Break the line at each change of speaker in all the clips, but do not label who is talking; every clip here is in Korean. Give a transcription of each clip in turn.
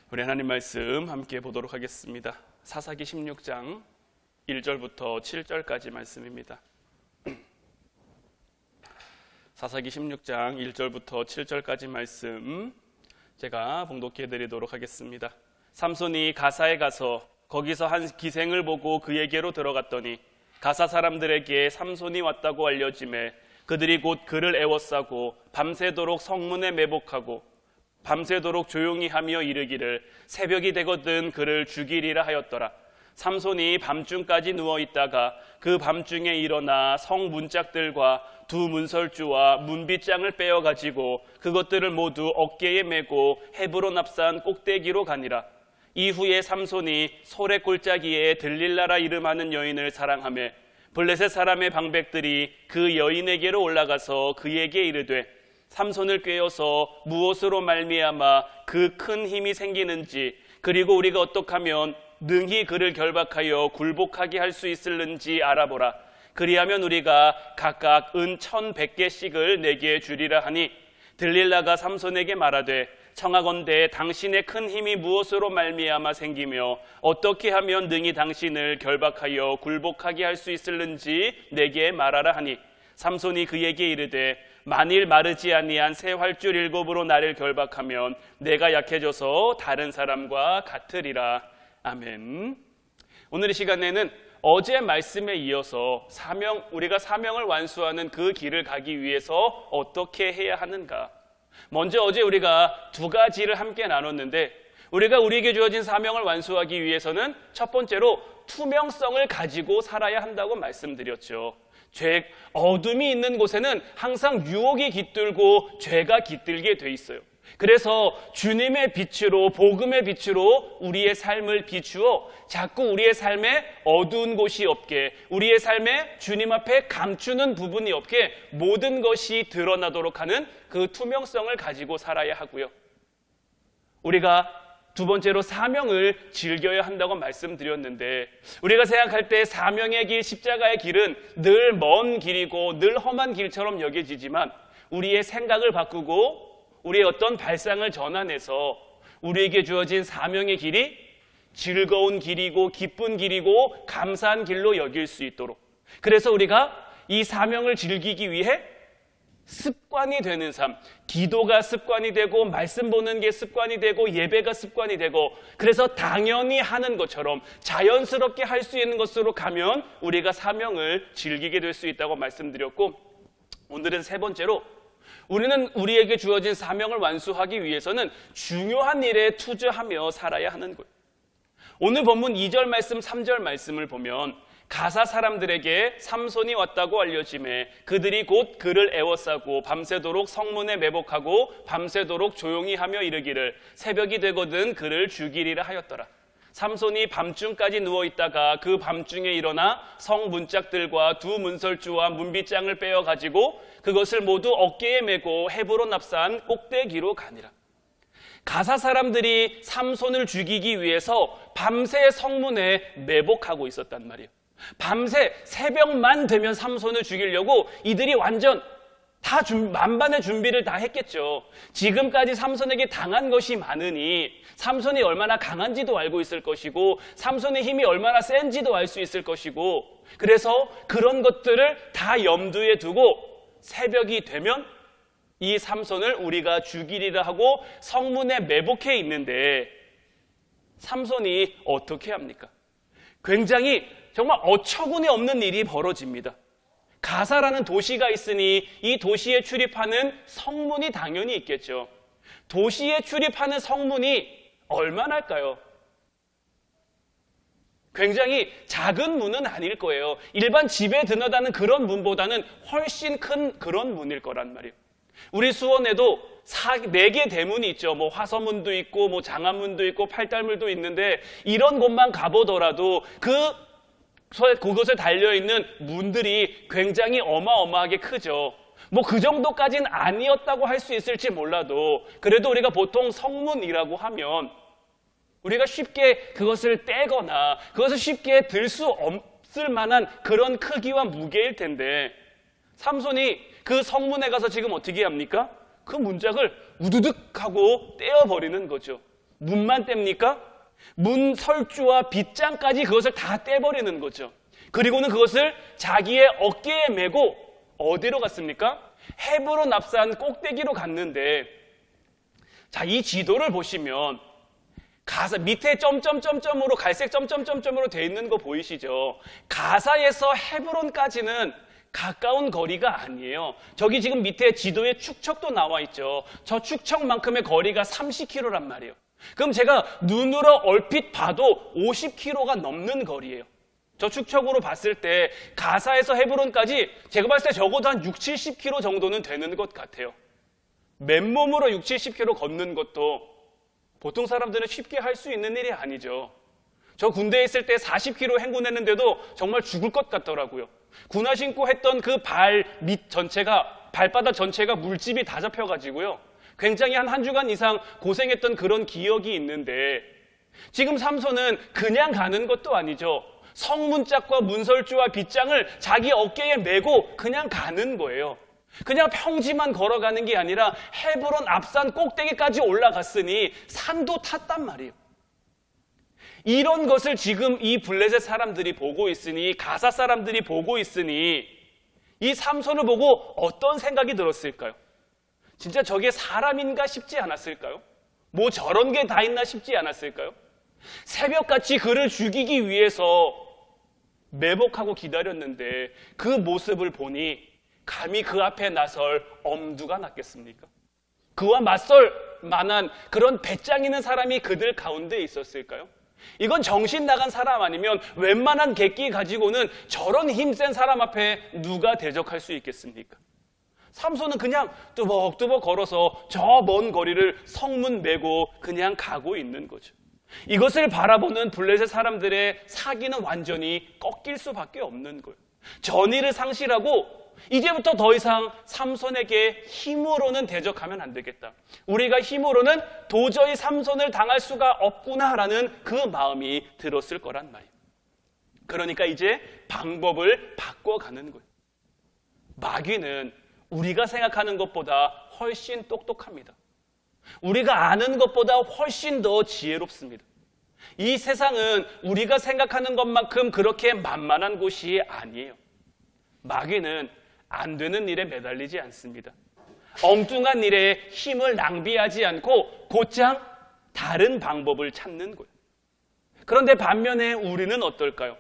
우리 하나님 말씀 함께 보도록 하겠습니다. 사사기 16장 1절부터 7절까지 말씀입니다. 사사기 16장 1절부터 7절까지 말씀 제가 봉독해 드리도록 하겠습니다. 삼손이 가사에 가서 거기서 한 기생을 보고 그에게로 들어갔더니 가사 사람들에게 삼손이 왔다고 알려지매 그들이 곧 그를 애워싸고 밤새도록 성문에 매복하고 밤새도록 조용히 하며 이르기를 새벽이 되거든 그를 죽이리라 하였더라. 삼손이 밤중까지 누워있다가 그 밤중에 일어나 성 문짝들과 두 문설주와 문빗장을 빼어가지고 그것들을 모두 어깨에 메고 헤브론 앞산 꼭대기로 가니라. 이후에 삼손이 소래 골짜기에 들릴라라 이름하는 여인을 사랑하며 블레셋 사람의 방백들이 그 여인에게로 올라가서 그에게 이르되 삼손을 꾀어서 무엇으로 말미암아 그 큰 힘이 생기는지 그리고 우리가 어떻게 하면 능히 그를 결박하여 굴복하게 할 수 있을는지 알아보라. 그리하면 우리가 각각 은 1,100개씩을 내게 주리라 하니 들릴라가 삼손에게 말하되 청하건대 당신의 큰 힘이 무엇으로 말미암아 생기며 어떻게 하면 능히 당신을 결박하여 굴복하게 할 수 있을는지 내게 말하라 하니 삼손이 그에게 이르되 만일 마르지 아니한 새 활줄 7으로 나를 결박하면 내가 약해져서 다른 사람과 같으리라. 아멘. 오늘 이 시간에는 어제 말씀에 이어서 우리가 사명을 완수하는 그 길을 가기 위해서 어떻게 해야 하는가. 먼저 어제 우리가 두 가지를 함께 나눴는데 우리가 우리에게 주어진 사명을 완수하기 위해서는 첫 번째로 투명성을 가지고 살아야 한다고 말씀드렸죠. 어둠이 있는 곳에는 항상 유혹이 깃들고 죄가 깃들게 돼 있어요. 그래서 주님의 빛으로, 복음의 빛으로 우리의 삶을 비추어 자꾸 우리의 삶에 어두운 곳이 없게, 우리의 삶에 주님 앞에 감추는 부분이 없게 모든 것이 드러나도록 하는 그 투명성을 가지고 살아야 하고요. 우리가 두 번째로 사명을 즐겨야 한다고 말씀드렸는데 우리가 생각할 때 사명의 길, 십자가의 길은 늘 먼 길이고 늘 험한 길처럼 여겨지지만 우리의 생각을 바꾸고 우리의 어떤 발상을 전환해서 우리에게 주어진 사명의 길이 즐거운 길이고 기쁜 길이고 감사한 길로 여길 수 있도록, 그래서 우리가 이 사명을 즐기기 위해 습관이 되는 삶, 기도가 습관이 되고 말씀 보는 게 습관이 되고 예배가 습관이 되고 그래서 당연히 하는 것처럼 자연스럽게 할 수 있는 것으로 가면 우리가 사명을 즐기게 될 수 있다고 말씀드렸고, 오늘은 세 번째로 우리는 우리에게 주어진 사명을 완수하기 위해서는 중요한 일에 투자하며 살아야 하는 거예요. 오늘 본문 2절 말씀, 3절 말씀을 보면 가사 사람들에게 삼손이 왔다고 알려지매 그들이 곧 그를 애워싸고 밤새도록 성문에 매복하고 밤새도록 조용히 하며 이르기를 새벽이 되거든 그를 죽이리라 하였더라. 삼손이 밤중까지 누워있다가 그 밤중에 일어나 성 문짝들과 두 문설주와 문빗장을 빼어가지고 그것을 모두 어깨에 메고 헤브론 앞산 꼭대기로 가니라. 가사 사람들이 삼손을 죽이기 위해서 밤새 성문에 매복하고 있었단 말이에요. 밤새 새벽만 되면 삼손을 죽이려고 이들이 완전 다 만반의 준비를 다 했겠죠. 지금까지 삼손에게 당한 것이 많으니 삼손이 얼마나 강한지도 알고 있을 것이고 삼손의 힘이 얼마나 센지도 알 수 있을 것이고, 그래서 그런 것들을 다 염두에 두고 새벽이 되면 이 삼손을 우리가 죽이리라 하고 성문에 매복해 있는데 삼손이 어떻게 합니까? 굉장히 정말 어처구니 없는 일이 벌어집니다. 가사라는 도시가 있으니 이 도시에 출입하는 성문이 당연히 있겠죠. 도시에 출입하는 성문이 얼마나일까요? 굉장히 작은 문은 아닐 거예요. 일반 집에 드나드는 그런 문보다는 훨씬 큰 그런 문일 거란 말이에요. 우리 수원에도 4개 대문이 있죠. 뭐 화서문도 있고 뭐 장안문도 있고 팔달문도 있는데 이런 곳만 가보더라도 그곳에 달려있는 문들이 굉장히 어마어마하게 크죠. 뭐 그 정도까지는 아니었다고 할 수 있을지 몰라도 그래도 우리가 보통 성문이라고 하면 우리가 쉽게 그것을 떼거나 그것을 쉽게 들 수 없을 만한 그런 크기와 무게일 텐데 삼손이 그 성문에 가서 지금 어떻게 합니까? 그 문짝을 우두둑 하고 떼어버리는 거죠. 문만 뗍니까? 문 설주와 빗장까지 그것을 다 떼버리는 거죠. 그리고는 그것을 자기의 어깨에 메고 어디로 갔습니까? 헤브론 앞산 꼭대기로 갔는데, 자, 이 지도를 보시면 가사 밑에 점점점점으로 갈색 점점점점으로 되어 있는 거 보이시죠? 가사에서 헤브론까지는 가까운 거리가 아니에요. 저기 지금 밑에 지도에 축척도 나와 있죠. 저 축척만큼의 거리가 30km란 말이에요. 그럼 제가 눈으로 얼핏 봐도 50km가 넘는 거리예요. 저 축척으로 봤을 때 가사에서 헤브론까지 제가 봤을 때 적어도 한 60, 70km 정도는 되는 것 같아요. 맨몸으로 60, 70km 걷는 것도 보통 사람들은 쉽게 할 수 있는 일이 아니죠. 저 군대에 있을 때 40km 행군했는데도 정말 죽을 것 같더라고요. 군화 신고 했던 그 발 밑 전체가, 발바닥 전체가 물집이 다 잡혀가지고요. 굉장히 한 주간 이상 고생했던 그런 기억이 있는데, 지금 삼손은 그냥 가는 것도 아니죠. 성문짝과 문설주와 빗장을 자기 어깨에 메고 그냥 가는 거예요. 그냥 평지만 걸어가는 게 아니라 헤브론 앞산 꼭대기까지 올라갔으니 산도 탔단 말이에요. 이런 것을 지금 이 블레셋 사람들이 보고 있으니, 가사 사람들이 보고 있으니 이 삼손을 보고 어떤 생각이 들었을까요? 진짜 저게 사람인가 싶지 않았을까요? 뭐 저런 게 다 있나 싶지 않았을까요? 새벽같이 그를 죽이기 위해서 매복하고 기다렸는데 그 모습을 보니 감히 그 앞에 나설 엄두가 났겠습니까? 그와 맞설 만한 그런 배짱 있는 사람이 그들 가운데 있었을까요? 이건 정신 나간 사람 아니면 웬만한 객기 가지고는 저런 힘센 사람 앞에 누가 대적할 수 있겠습니까? 삼손은 그냥 뚜벅뚜벅 걸어서 저 먼 거리를 성문 메고 그냥 가고 있는 거죠. 이것을 바라보는 블레셋 사람들의 사기는 완전히 꺾일 수밖에 없는 거예요. 전의를 상실하고 이제부터 더 이상 삼손에게 힘으로는 대적하면 안 되겠다. 우리가 힘으로는 도저히 삼손을 당할 수가 없구나라는 그 마음이 들었을 거란 말이에요. 그러니까 이제 방법을 바꿔가는 거예요. 마귀는 우리가 생각하는 것보다 훨씬 똑똑합니다. 우리가 아는 것보다 훨씬 더 지혜롭습니다. 이 세상은 우리가 생각하는 것만큼 그렇게 만만한 곳이 아니에요. 마귀는 안 되는 일에 매달리지 않습니다. 엉뚱한 일에 힘을 낭비하지 않고 곧장 다른 방법을 찾는 거예요. 그런데 반면에 우리는 어떨까요?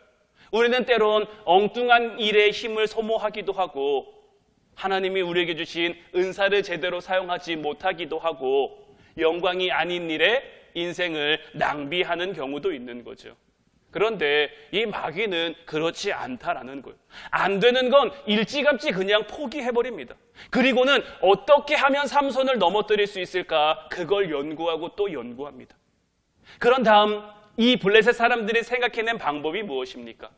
우리는 때론 엉뚱한 일에 힘을 소모하기도 하고 하나님이 우리에게 주신 은사를 제대로 사용하지 못하기도 하고 영광이 아닌 일에 인생을 낭비하는 경우도 있는 거죠. 그런데 이 마귀는 그렇지 않다라는 거예요. 안 되는 건 일찌감치 그냥 포기해버립니다. 그리고는 어떻게 하면 삼손을 넘어뜨릴 수 있을까? 그걸 연구하고 또 연구합니다. 그런 다음 이 블레셋 사람들이 생각해낸 방법이 무엇입니까?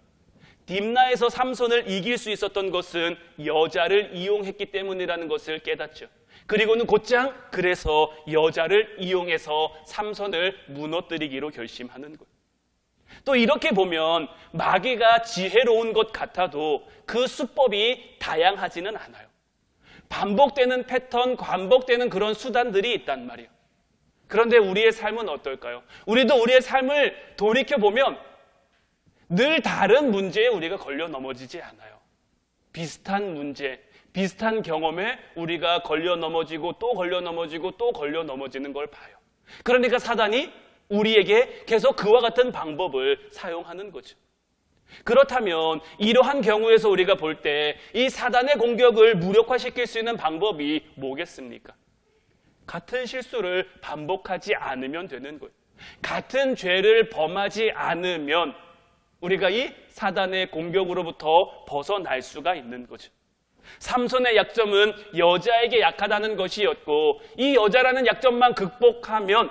딥나에서 삼손을 이길 수 있었던 것은 여자를 이용했기 때문이라는 것을 깨닫죠. 그리고는 곧장 그래서 여자를 이용해서 삼손을 무너뜨리기로 결심하는 거예요. 또 이렇게 보면 마귀가 지혜로운 것 같아도 그 수법이 다양하지는 않아요. 반복되는 패턴, 반복되는 그런 수단들이 있단 말이에요. 그런데 우리의 삶은 어떨까요? 우리도 우리의 삶을 돌이켜보면 늘 다른 문제에 우리가 걸려 넘어지지 않아요. 비슷한 문제, 비슷한 경험에 우리가 걸려 넘어지고 또 걸려 넘어지고 또 걸려 넘어지는 걸 봐요. 그러니까 사단이 우리에게 계속 그와 같은 방법을 사용하는 거죠. 그렇다면 이러한 경우에서 우리가 볼 때 이 사단의 공격을 무력화시킬 수 있는 방법이 뭐겠습니까? 같은 실수를 반복하지 않으면 되는 거예요. 같은 죄를 범하지 않으면 우리가 이 사단의 공격으로부터 벗어날 수가 있는 거죠. 삼손의 약점은 여자에게 약하다는 것이었고 이 여자라는 약점만 극복하면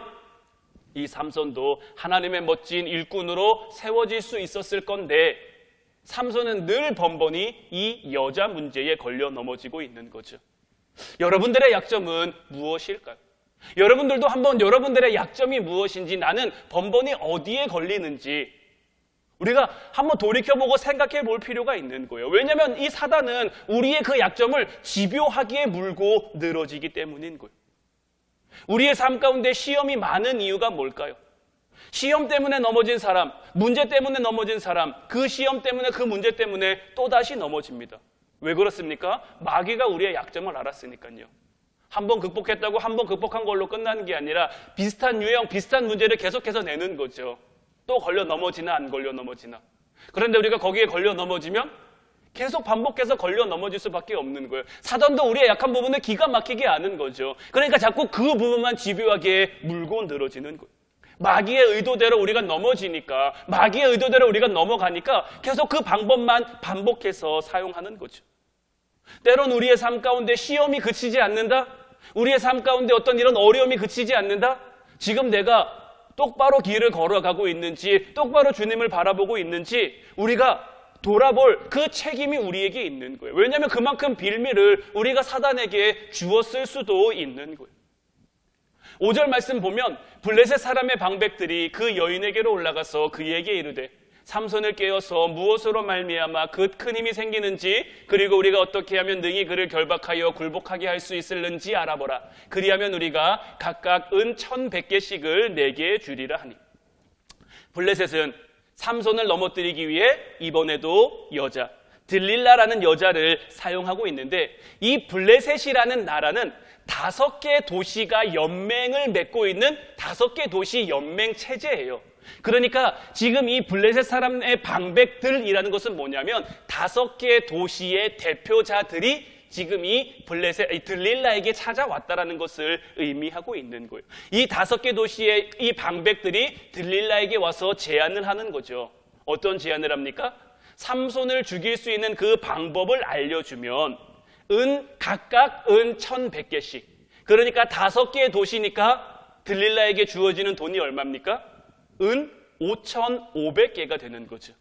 이 삼손도 하나님의 멋진 일꾼으로 세워질 수 있었을 건데 삼손은 늘 번번이 이 여자 문제에 걸려 넘어지고 있는 거죠. 여러분들의 약점은 무엇일까요? 여러분들도 한번 여러분들의 약점이 무엇인지, 나는 번번이 어디에 걸리는지 우리가 한번 돌이켜보고 생각해 볼 필요가 있는 거예요. 왜냐하면 이 사단은 우리의 그 약점을 집요하게 물고 늘어지기 때문인 거예요. 우리의 삶 가운데 시험이 많은 이유가 뭘까요? 시험 때문에 넘어진 사람, 문제 때문에 넘어진 사람, 그 시험 때문에, 그 문제 때문에 또다시 넘어집니다. 왜 그렇습니까? 마귀가 우리의 약점을 알았으니까요. 한번 극복했다고 한번 극복한 걸로 끝나는 게 아니라 비슷한 유형, 비슷한 문제를 계속해서 내는 거죠. 또 걸려 넘어지나 안 걸려 넘어지나. 그런데 우리가 거기에 걸려 넘어지면 계속 반복해서 걸려 넘어질 수밖에 없는 거예요. 사단도 우리의 약한 부분을 기가 막히게 아는 거죠. 그러니까 자꾸 그 부분만 집요하게 물고 늘어지는 거예요. 마귀의 의도대로 우리가 넘어지니까, 마귀의 의도대로 우리가 넘어가니까 계속 그 방법만 반복해서 사용하는 거죠. 때론 우리의 삶 가운데 시험이 그치지 않는다? 우리의 삶 가운데 어떤 이런 어려움이 그치지 않는다? 지금 내가 똑바로 길을 걸어가고 있는지, 똑바로 주님을 바라보고 있는지 우리가 돌아볼 그 책임이 우리에게 있는 거예요. 왜냐하면 그만큼 빌미를 우리가 사단에게 주었을 수도 있는 거예요. 5절 말씀 보면 블레셋 사람의 방백들이 그 여인에게로 올라가서 그에게 이르되 삼손을 깨어서 무엇으로 말미암아 그 큰 힘이 생기는지, 그리고 우리가 어떻게 하면 능히 그를 결박하여 굴복하게 할 수 있을는지 알아보라. 그리하면 우리가 각각 은 1,100개씩을 내게 주리라 하니. 블레셋은 삼손을 넘어뜨리기 위해 이번에도 여자, 들릴라라는 여자를 사용하고 있는데, 이 블레셋이라는 나라는 5개 도시가 연맹을 맺고 있는 5개 도시 연맹 체제예요. 그러니까 지금 이 블레셋 사람의 방백들이라는 것은 뭐냐면 5개 도시의 대표자들이 지금 이 들릴라에게 찾아왔다라는 것을 의미하고 있는 거예요. 이 5개 도시의 이 방백들이 들릴라에게 와서 제안을 하는 거죠. 어떤 제안을 합니까? 삼손을 죽일 수 있는 그 방법을 알려주면 각각 은 1,100개씩. 그러니까 5개의 도시니까 들릴라에게 주어지는 돈이 얼마입니까? 은 5,500개가 되는 거죠.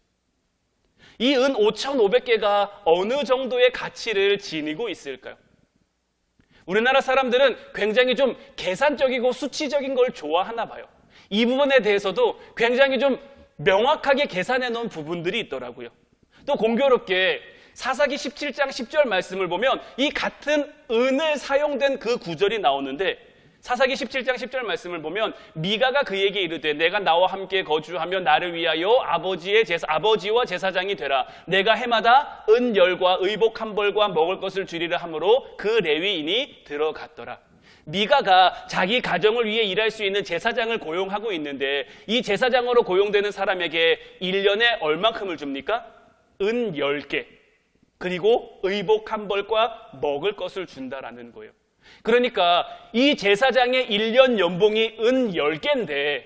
이 은 5,500개가 어느 정도의 가치를 지니고 있을까요? 우리나라 사람들은 굉장히 좀 계산적이고 수치적인 걸 좋아하나 봐요. 이 부분에 대해서도 굉장히 좀 명확하게 계산해 놓은 부분들이 있더라고요. 또 공교롭게 사사기 17장 10절 말씀을 보면 이 같은 은을 사용된 그 구절이 나오는데, 사사기 17장 10절 말씀을 보면 미가가 그에게 이르되 내가 나와 함께 거주하며 나를 위하여 아버지와 제사장이 되라. 내가 해마다 은 10과 의복 한 벌과 먹을 것을 주리라 하므로 그 레위인이 들어갔더라. 미가가 자기 가정을 위해 일할 수 있는 제사장을 고용하고 있는데, 이 제사장으로 고용되는 사람에게 1년에 얼만큼을 줍니까? 은 10개. 그리고 의복 한 벌과 먹을 것을 준다라는 거예요. 그러니까 이 제사장의 1년 연봉이 은 10개인데,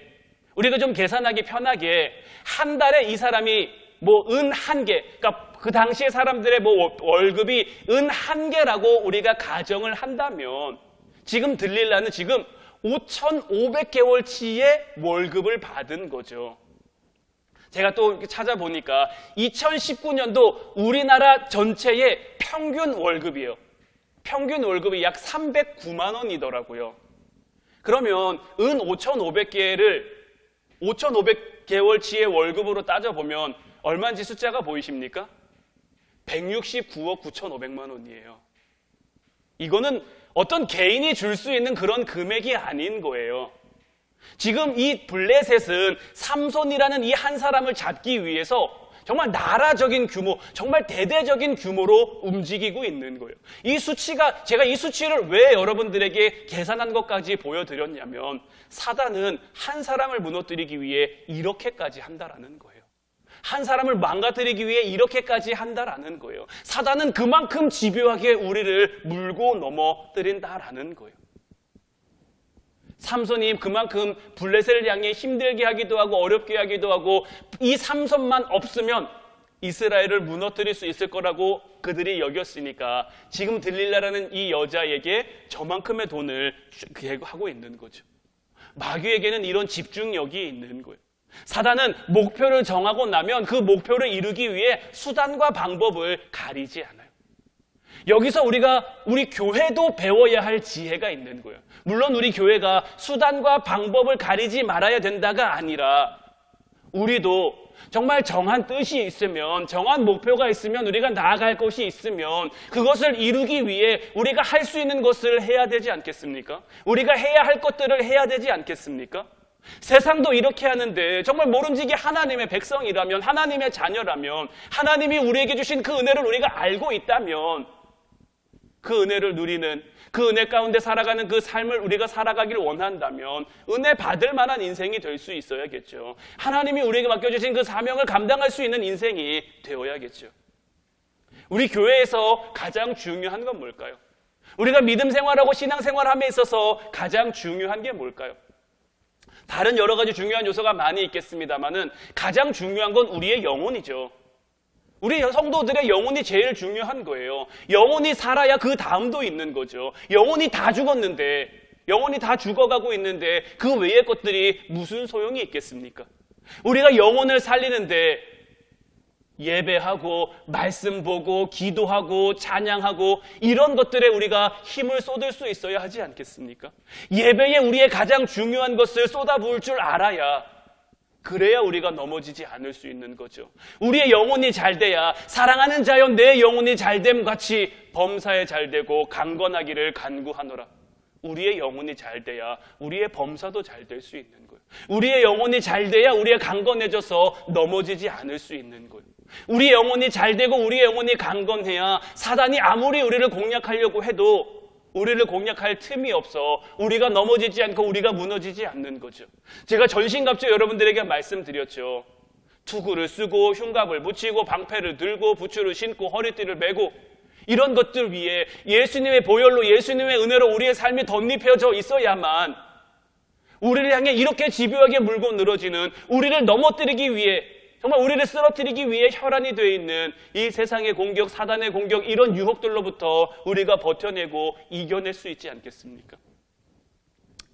우리가 좀 계산하기 편하게 한 달에 이 사람이 은 1개, 그러니까 그 당시에 사람들의 월급이 은 1개라고 우리가 가정을 한다면, 지금 들릴라는 지금 5,500개월치의 월급을 받은 거죠. 제가 또 찾아보니까 2019년도 우리나라 전체의 평균 월급이에요. 평균 월급이 약 309만 원이더라고요. 그러면 은 5,500개를 5,500개월치의 월급으로 따져보면 얼마인지 숫자가 보이십니까? 169억 9,500만 원이에요. 이거는 어떤 개인이 줄 수 있는 그런 금액이 아닌 거예요. 지금 이 블레셋은 삼손이라는 이 한 사람을 잡기 위해서 정말 나라적인 규모, 정말 대대적인 규모로 움직이고 있는 거예요. 제가 이 수치를 왜 여러분들에게 계산한 것까지 보여드렸냐면, 사단은 한 사람을 무너뜨리기 위해 이렇게까지 한다라는 거예요. 한 사람을 망가뜨리기 위해 이렇게까지 한다라는 거예요. 사단은 그만큼 집요하게 우리를 물고 넘어뜨린다라는 거예요. 삼손이 그만큼 블레셋을 향해 힘들게 하기도 하고 어렵게 하기도 하고, 이 삼손만 없으면 이스라엘을 무너뜨릴 수 있을 거라고 그들이 여겼으니까 지금 들릴라라는 이 여자에게 저만큼의 돈을 하고 있는 거죠. 마귀에게는 이런 집중력이 있는 거예요. 사단은 목표를 정하고 나면 그 목표를 이루기 위해 수단과 방법을 가리지 않아요. 여기서 우리 교회도 배워야 할 지혜가 있는 거예요. 물론 우리 교회가 수단과 방법을 가리지 말아야 된다가 아니라, 우리도 정말 정한 뜻이 있으면, 정한 목표가 있으면, 우리가 나아갈 것이 있으면 그것을 이루기 위해 우리가 할 수 있는 것을 해야 되지 않겠습니까? 우리가 해야 할 것들을 해야 되지 않겠습니까? 세상도 이렇게 하는데 정말 모름지기 하나님의 백성이라면, 하나님의 자녀라면, 하나님이 우리에게 주신 그 은혜를 우리가 알고 있다면 그 은혜를 누리는, 그 은혜 가운데 살아가는 그 삶을 우리가 살아가길 원한다면 은혜 받을 만한 인생이 될 수 있어야겠죠. 하나님이 우리에게 맡겨주신 그 사명을 감당할 수 있는 인생이 되어야겠죠. 우리 교회에서 가장 중요한 건 뭘까요? 우리가 믿음 생활하고 신앙 생활함에 있어서 가장 중요한 게 뭘까요? 다른 여러 가지 중요한 요소가 많이 있겠습니다만은 가장 중요한 건 우리의 영혼이죠. 우리 성도들의 영혼이 제일 중요한 거예요. 영혼이 살아야 그 다음도 있는 거죠. 영혼이 다 죽었는데, 영혼이 다 죽어가고 있는데 그 외의 것들이 무슨 소용이 있겠습니까? 우리가 영혼을 살리는데 예배하고 말씀 보고 기도하고 찬양하고 이런 것들에 우리가 힘을 쏟을 수 있어야 하지 않겠습니까? 예배에 우리의 가장 중요한 것을 쏟아부을 줄 알아야, 그래야 우리가 넘어지지 않을 수 있는 거죠. 우리의 영혼이 잘 돼야 사랑하는 자여 내 영혼이 잘됨 같이 범사에 잘 되고 강건하기를 간구하노라. 우리의 영혼이 잘 돼야 우리의 범사도 잘 될 수 있는 거예요. 우리의 영혼이 잘 돼야 우리가 강건해져서 넘어지지 않을 수 있는 거예요. 우리의 영혼이 잘 되고 우리의 영혼이 강건해야 사단이 아무리 우리를 공략하려고 해도 우리를 공략할 틈이 없어 우리가 넘어지지 않고 우리가 무너지지 않는 거죠. 제가 전신갑주 여러분들에게 말씀드렸죠. 투구를 쓰고 흉갑을 붙이고 방패를 들고 부추를 신고 허리띠를 메고 이런 것들 위에 예수님의 보혈로, 예수님의 은혜로 우리의 삶이 덧입혀져 있어야만 우리를 향해 이렇게 집요하게 물고 늘어지는, 우리를 넘어뜨리기 위해, 정말 우리를 쓰러뜨리기 위해 혈안이 되어 있는 이 세상의 공격, 사단의 공격, 이런 유혹들로부터 우리가 버텨내고 이겨낼 수 있지 않겠습니까?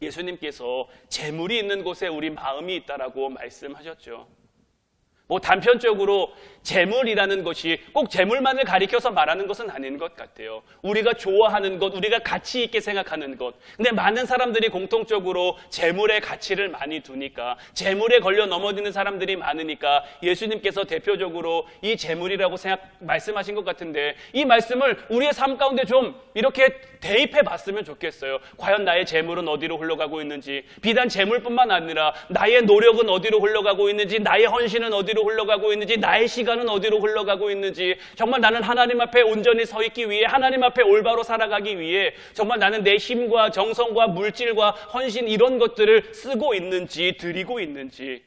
예수님께서 재물이 있는 곳에 우리 마음이 있다라고 말씀하셨죠. 단편적으로 재물이라는 것이 꼭 재물만을 가리켜서 말하는 것은 아닌 것 같아요. 우리가 좋아하는 것, 우리가 가치 있게 생각하는 것. 근데 많은 사람들이 공통적으로 재물의 가치를 많이 두니까, 재물에 걸려 넘어지는 사람들이 많으니까 예수님께서 대표적으로 이 재물이라고 말씀하신 것 같은데, 이 말씀을 우리의 삶 가운데 좀 이렇게 대입해 봤으면 좋겠어요. 과연 나의 재물은 어디로 흘러가고 있는지, 비단 재물뿐만 아니라 나의 노력은 어디로 흘러가고 있는지, 나의 헌신은 어디로 흘러가고 있는지, 나의 시간은 어디로 흘러가고 있는지, 정말 나는 하나님 앞에 온전히 서 있기 위해, 하나님 앞에 올바로 살아가기 위해 정말 나는 내 힘과 정성과 물질과 헌신 이런 것들을 쓰고 있는지, 드리고 있는지.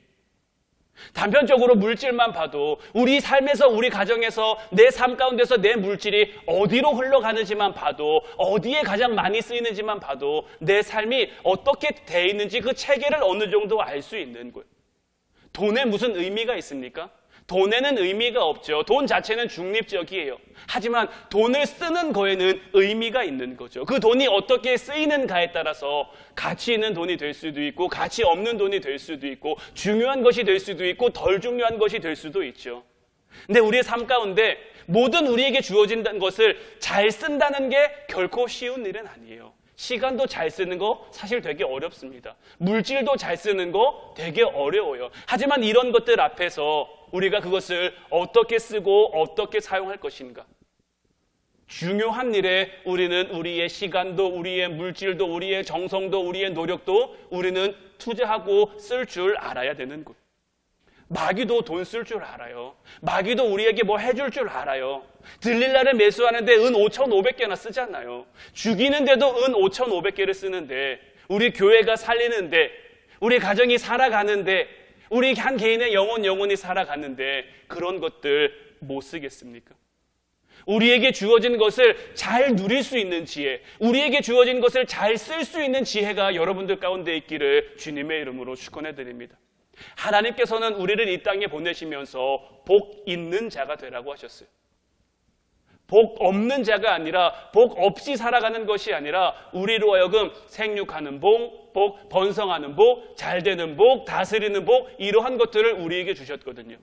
단편적으로 물질만 봐도 우리 삶에서, 우리 가정에서, 내 삶 가운데서 내 물질이 어디로 흘러가는지만 봐도, 어디에 가장 많이 쓰이는지만 봐도 내 삶이 어떻게 돼 있는지 그 체계를 어느 정도 알 수 있는 거예요. 돈에 무슨 의미가 있습니까? 돈에는 의미가 없죠. 돈 자체는 중립적이에요. 하지만 돈을 쓰는 거에는 의미가 있는 거죠. 그 돈이 어떻게 쓰이는가에 따라서 가치 있는 돈이 될 수도 있고, 가치 없는 돈이 될 수도 있고, 중요한 것이 될 수도 있고, 덜 중요한 것이 될 수도 있죠. 근데 우리의 삶 가운데 모든 우리에게 주어진 것을 잘 쓴다는 게 결코 쉬운 일은 아니에요. 시간도 잘 쓰는 거 사실 되게 어렵습니다. 물질도 잘 쓰는 거 되게 어려워요. 하지만 이런 것들 앞에서 우리가 그것을 어떻게 쓰고 어떻게 사용할 것인가? 중요한 일에 우리는 우리의 시간도, 우리의 물질도, 우리의 정성도, 우리의 노력도 우리는 투자하고 쓸 줄 알아야 되는 거예요. 마귀도 돈 쓸 줄 알아요. 마귀도 우리에게 뭐 해줄 줄 알아요. 들릴라를 매수하는데 은 5,500개나 쓰잖아요. 죽이는데도 은 5,500개를 쓰는데, 우리 교회가 살리는데, 우리 가정이 살아가는데, 우리 한 개인의 영혼이 살아가는데 그런 것들 못 쓰겠습니까? 우리에게 주어진 것을 잘 누릴 수 있는 지혜, 우리에게 주어진 것을 잘 쓸 수 있는 지혜가 여러분들 가운데 있기를 주님의 이름으로 축원해 드립니다. 하나님께서는 우리를 이 땅에 보내시면서 복 있는 자가 되라고 하셨어요. 복 없는 자가 아니라, 복 없이 살아가는 것이 아니라 우리로 하여금 생육하는 복, 번성하는 복, 잘되는 복, 다스리는 복, 이러한 것들을 우리에게 주셨거든요.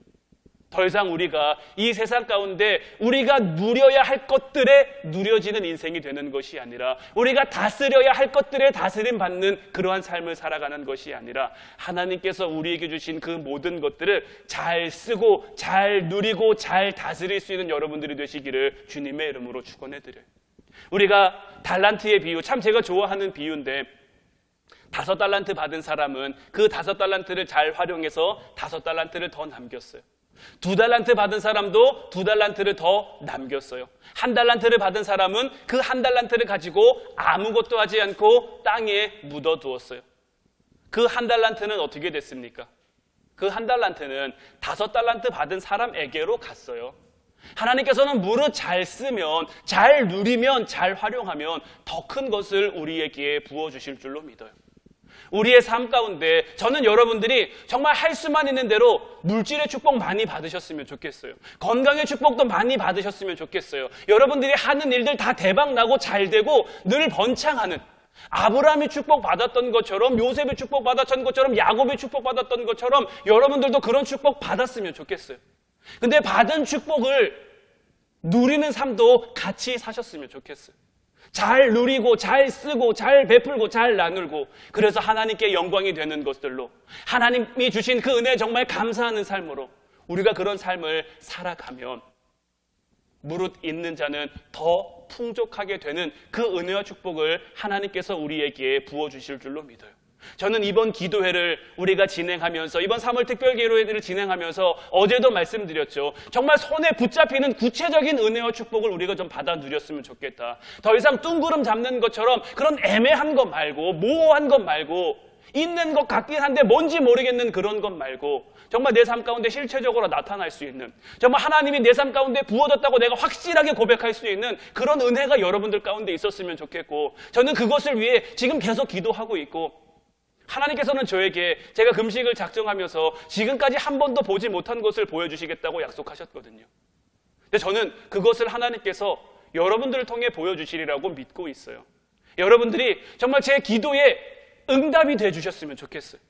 더 이상 우리가 이 세상 가운데 우리가 누려야 할 것들에 누려지는 인생이 되는 것이 아니라, 우리가 다스려야 할 것들에 다스림 받는 그러한 삶을 살아가는 것이 아니라, 하나님께서 우리에게 주신 그 모든 것들을 잘 쓰고 잘 누리고 잘 다스릴 수 있는 여러분들이 되시기를 주님의 이름으로 축원해드려요. 우리가 달란트의 비유, 참 제가 좋아하는 비유인데, 5달란트 받은 사람은 그 5달란트를 잘 활용해서 5달란트를 더 남겼어요. 2달란트 받은 사람도 2달란트를 더 남겼어요. 1달란트를 받은 사람은 그 1달란트를 가지고 아무것도 하지 않고 땅에 묻어두었어요. 그 1달란트는 어떻게 됐습니까? 그 1달란트는 5달란트 받은 사람에게로 갔어요. 하나님께서는 무릇 잘 쓰면, 잘 누리면, 잘 활용하면 더 큰 것을 우리에게 부어주실 줄로 믿어요. 우리의 삶 가운데 저는 여러분들이 정말 할 수만 있는 대로 물질의 축복 많이 받으셨으면 좋겠어요. 건강의 축복도 많이 받으셨으면 좋겠어요. 여러분들이 하는 일들 다 대박나고 잘 되고 늘 번창하는, 아브라함이 축복받았던 것처럼, 요셉이 축복받았던 것처럼, 야곱이 축복받았던 것처럼 여러분들도 그런 축복 받았으면 좋겠어요. 근데 받은 축복을 누리는 삶도 같이 사셨으면 좋겠어요. 잘 누리고 잘 쓰고 잘 베풀고 잘 나누고, 그래서 하나님께 영광이 되는 것들로, 하나님이 주신 그 은혜에 정말 감사하는 삶으로 우리가 그런 삶을 살아가면 무릇 있는 자는 더 풍족하게 되는 그 은혜와 축복을 하나님께서 우리에게 부어주실 줄로 믿어요. 저는 이번 기도회를 우리가 진행하면서, 이번 3월 특별기도회를 진행하면서 어제도 말씀드렸죠. 정말 손에 붙잡히는 구체적인 은혜와 축복을 우리가 좀 받아 누렸으면 좋겠다. 더 이상 뚱구름 잡는 것처럼 그런 애매한 것 말고, 모호한 것 말고, 있는 것 같긴 한데 뭔지 모르겠는 그런 것 말고, 정말 내 삶 가운데 실체적으로 나타날 수 있는, 정말 하나님이 내 삶 가운데 부어졌다고 내가 확실하게 고백할 수 있는 그런 은혜가 여러분들 가운데 있었으면 좋겠고, 저는 그것을 위해 지금 계속 기도하고 있고, 하나님께서는 저에게 제가 금식을 작정하면서 지금까지 한 번도 보지 못한 것을 보여주시겠다고 약속하셨거든요. 근데 저는 그것을 하나님께서 여러분들을 통해 보여주시리라고 믿고 있어요. 여러분들이 정말 제 기도에 응답이 되어주셨으면 좋겠어요.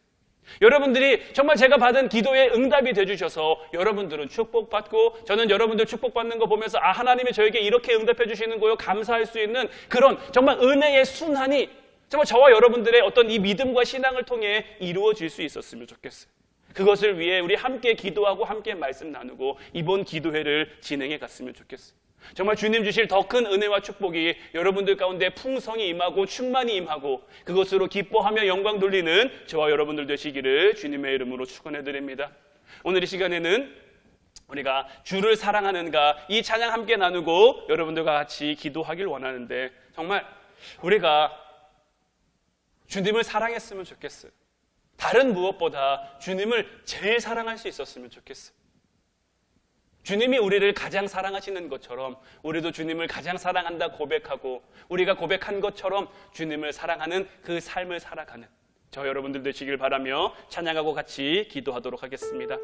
여러분들이 정말 제가 받은 기도에 응답이 되어주셔서 여러분들은 축복받고, 저는 여러분들 축복받는 거 보면서 아, 하나님이 저에게 이렇게 응답해 주시는 거요, 감사할 수 있는 그런 정말 은혜의 순환이 정말 저와 여러분들의 어떤 이 믿음과 신앙을 통해 이루어질 수 있었으면 좋겠어요. 그것을 위해 우리 함께 기도하고 함께 말씀 나누고 이번 기도회를 진행해 갔으면 좋겠어요. 정말 주님 주실 더 큰 은혜와 축복이 여러분들 가운데 풍성히 임하고 충만히 임하고, 그것으로 기뻐하며 영광 돌리는 저와 여러분들 되시기를 주님의 이름으로 축원해 드립니다. 오늘 이 시간에는 우리가 주를 사랑하는가, 이 찬양 함께 나누고 여러분들과 같이 기도하길 원하는데, 정말 우리가 주님을 사랑했으면 좋겠어요. 다른 무엇보다 주님을 제일 사랑할 수 있었으면 좋겠어요. 주님이 우리를 가장 사랑하시는 것처럼 우리도 주님을 가장 사랑한다 고백하고, 우리가 고백한 것처럼 주님을 사랑하는 그 삶을 살아가는 저 여러분들 되시길 바라며 찬양하고 같이 기도하도록 하겠습니다.